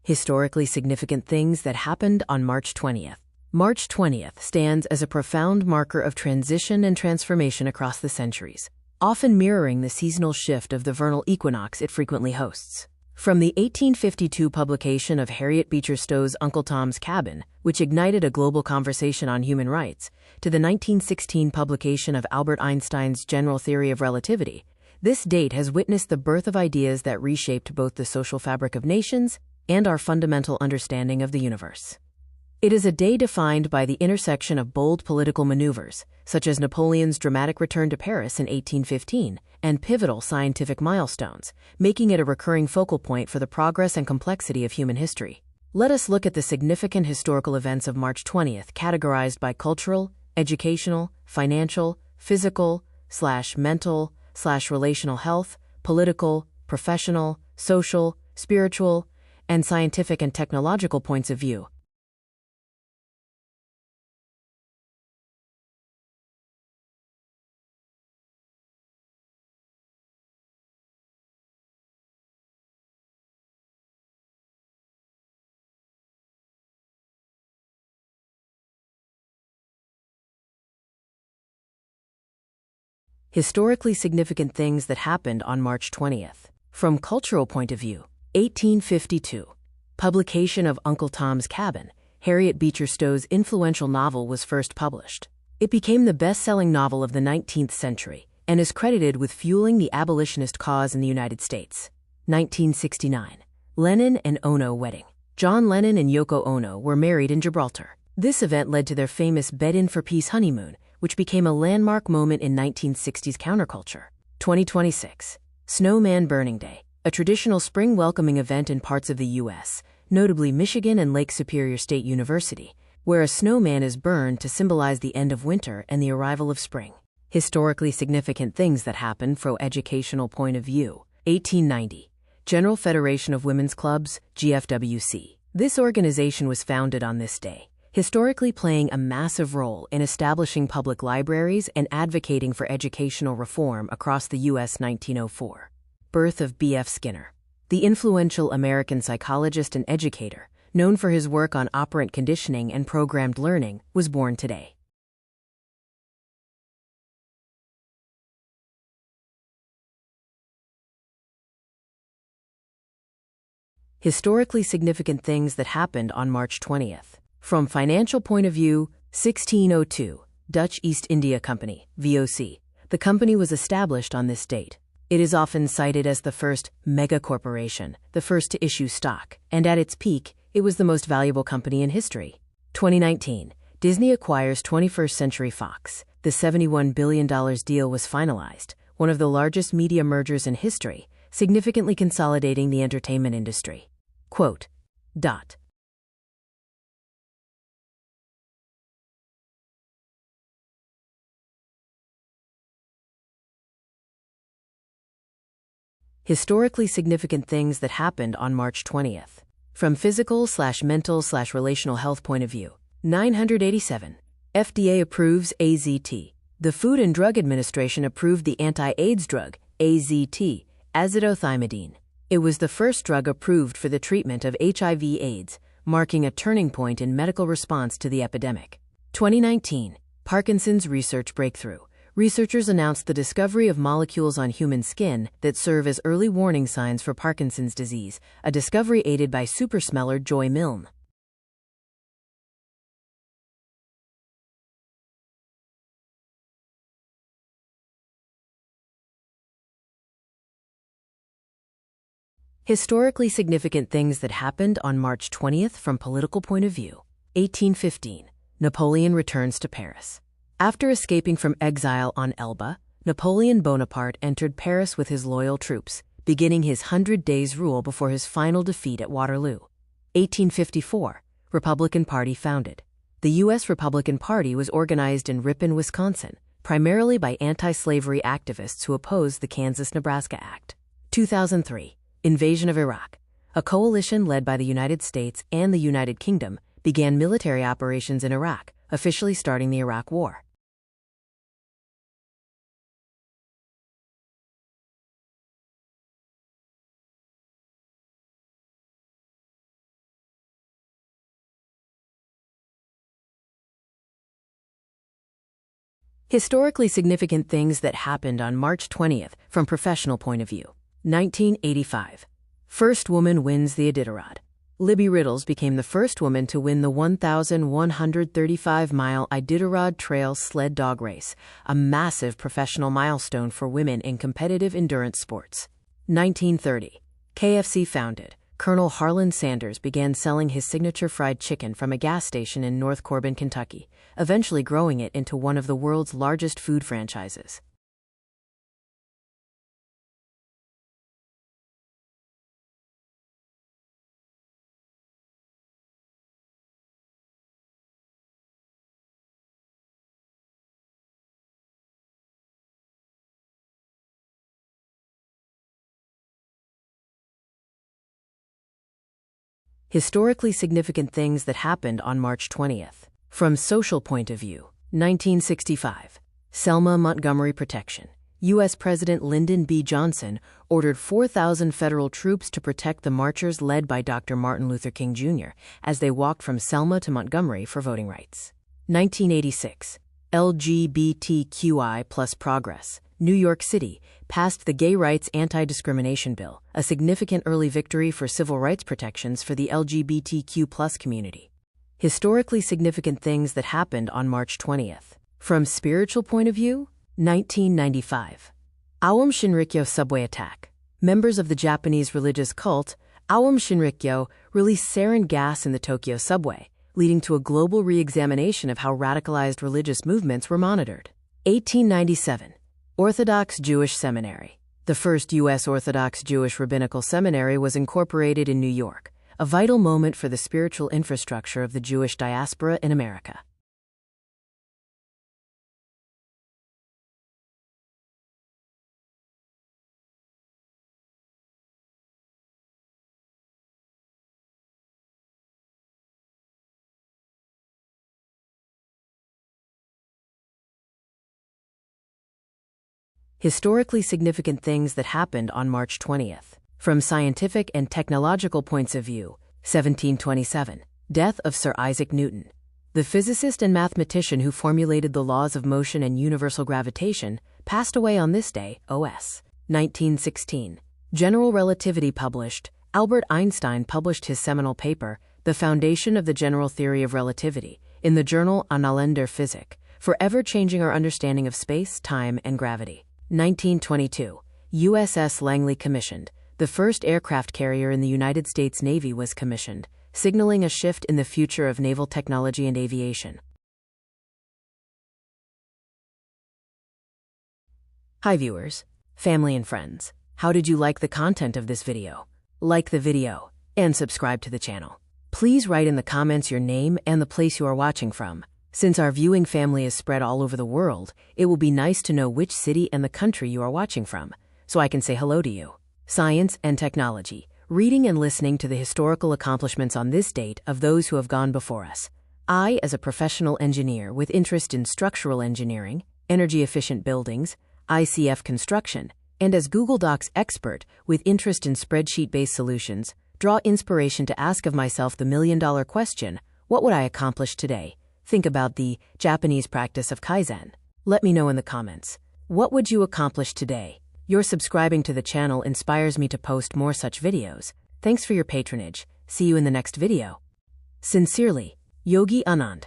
Historically significant things that happened on March 20th. March 20th stands as a profound marker of transition and transformation across the centuries, often mirroring the seasonal shift of the vernal equinox it frequently hosts. From the 1852 publication of Harriet Beecher Stowe's Uncle Tom's Cabin, which ignited a global conversation on human rights, to the 1916 publication of Albert Einstein's General Theory of Relativity, this date has witnessed the birth of ideas that reshaped both the social fabric of nations and our fundamental understanding of the universe. It is a day defined by the intersection of bold political maneuvers, such as Napoleon's dramatic return to Paris in 1815, and pivotal scientific milestones, making it a recurring focal point for the progress and complexity of human history. Let us look at the significant historical events of March 20th, categorized by cultural, educational, financial, physical/mental/relational health, political, professional, social, spiritual, and scientific and technological points of view. Historically significant things that happened on March 20th. From cultural point of view, 1852. Publication of Uncle Tom's Cabin, Harriet Beecher Stowe's influential novel, was first published. It became the best-selling novel of the 19th century and is credited with fueling the abolitionist cause in the United States. 1969. Lennon and Ono wedding. John Lennon and Yoko Ono were married in Gibraltar. This event led to their famous Bed-In for Peace honeymoon, which became a landmark moment in 1960s counterculture. 2026. Snowman Burning Day, a traditional spring welcoming event in parts of the U.S., notably Michigan and Lake Superior State University, where a snowman is burned to symbolize the end of winter and the arrival of spring. Historically significant things that happened from educational point of view. 1890. General Federation of Women's Clubs, GFWC. This organization was founded on this day, historically playing a massive role in establishing public libraries and advocating for educational reform across the U.S. 1904. Birth of B.F. Skinner. The influential American psychologist and educator, known for his work on operant conditioning and programmed learning, was born today. Historically significant things that happened on March 20th. From financial point of view, 1602, Dutch East India Company, VOC. The company was established on this date. It is often cited as the first mega-corporation, the first to issue stock, and at its peak, it was the most valuable company in history. 2019, Disney acquires 21st Century Fox. The $71 billion deal was finalized, one of the largest media mergers in history, significantly consolidating the entertainment industry. Quote, dot. Historically significant things that happened on March 20th. From physical/mental/relational health point of view. 987. FDA approves AZT. The Food and Drug Administration approved the anti-AIDS drug, AZT, azithromycin. It was the first drug approved for the treatment of HIV/AIDS, marking a turning point in medical response to the epidemic. 2019. Parkinson's research breakthrough. Researchers announced the discovery of molecules on human skin that serve as early warning signs for Parkinson's disease, a discovery aided by supersmeller Joy Milne. Historically significant things that happened on March 20th from political point of view. 1815. Napoleon returns to Paris. After escaping from exile on Elba, Napoleon Bonaparte entered Paris with his loyal troops, beginning his 100 days rule before his final defeat at Waterloo. 1854. Republican Party founded. The U.S. Republican Party was organized in Ripon, Wisconsin, primarily by anti-slavery activists who opposed the Kansas-Nebraska Act. 2003. Invasion of Iraq. A coalition led by the United States and the United Kingdom began military operations in Iraq, officially starting the Iraq War. Historically significant things that happened on March 20th from professional point of view. 1985. First woman wins the Iditarod. Libby Riddles became the first woman to win the 1,135-mile Iditarod Trail sled dog race, a massive professional milestone for women in competitive endurance sports. 1930. KFC founded. Colonel Harlan Sanders began selling his signature fried chicken from a gas station in North Corbin, Kentucky, eventually growing it into one of the world's largest food franchises. Historically significant things that happened on March 20th. From social point of view. 1965. Selma Montgomery Protection. U.S. President Lyndon B. Johnson ordered 4,000 federal troops to protect the marchers led by Dr. Martin Luther King Jr. as they walked from Selma to Montgomery for voting rights. 1986. LGBTQI+ progress. New York City passed the Gay Rights Anti-Discrimination Bill, a significant early victory for civil rights protections for the LGBTQ+ community. Historically significant things that happened on March 20th. From spiritual point of view, 1995. Aum Shinrikyo subway attack. Members of the Japanese religious cult Aum Shinrikyo released sarin gas in the Tokyo subway, leading to a global re-examination of how radicalized religious movements were monitored. 1897. Orthodox Jewish Seminary. The first U.S. Orthodox Jewish rabbinical seminary was incorporated in New York, a vital moment for the spiritual infrastructure of the Jewish diaspora in America. Historically significant things that happened on March 20th. From scientific and technological points of view. 1727. Death of Sir Isaac Newton. The physicist and mathematician who formulated the laws of motion and universal gravitation passed away on this day, OS. 1916. General relativity published. Albert Einstein published his seminal paper, The Foundation of the General Theory of Relativity, in the journal Annalen der Physik, forever changing our understanding of space, time, and gravity. 1922. USS Langley commissioned. The first aircraft carrier in the United States Navy was commissioned, signaling a shift in the future of naval technology and aviation. Hi viewers, family and friends. How did you like the content of this video? Like the video and subscribe to the channel. Please write in the comments your name and the place you are watching from. Since our viewing family is spread all over the world, it will be nice to know which city and the country you are watching from, so I can say hello to you. Science and technology, reading and listening to the historical accomplishments on this date of those who have gone before us. I, as a professional engineer with interest in structural engineering, energy-efficient buildings, ICF construction, and as Google Docs expert with interest in spreadsheet-based solutions, draw inspiration to ask of myself the million-dollar question, what would I accomplish today? Think about the Japanese practice of Kaizen. Let me know in the comments. What would you accomplish today? Your subscribing to the channel inspires me to post more such videos. Thanks for your patronage. See you in the next video. Sincerely, Yogi Anand.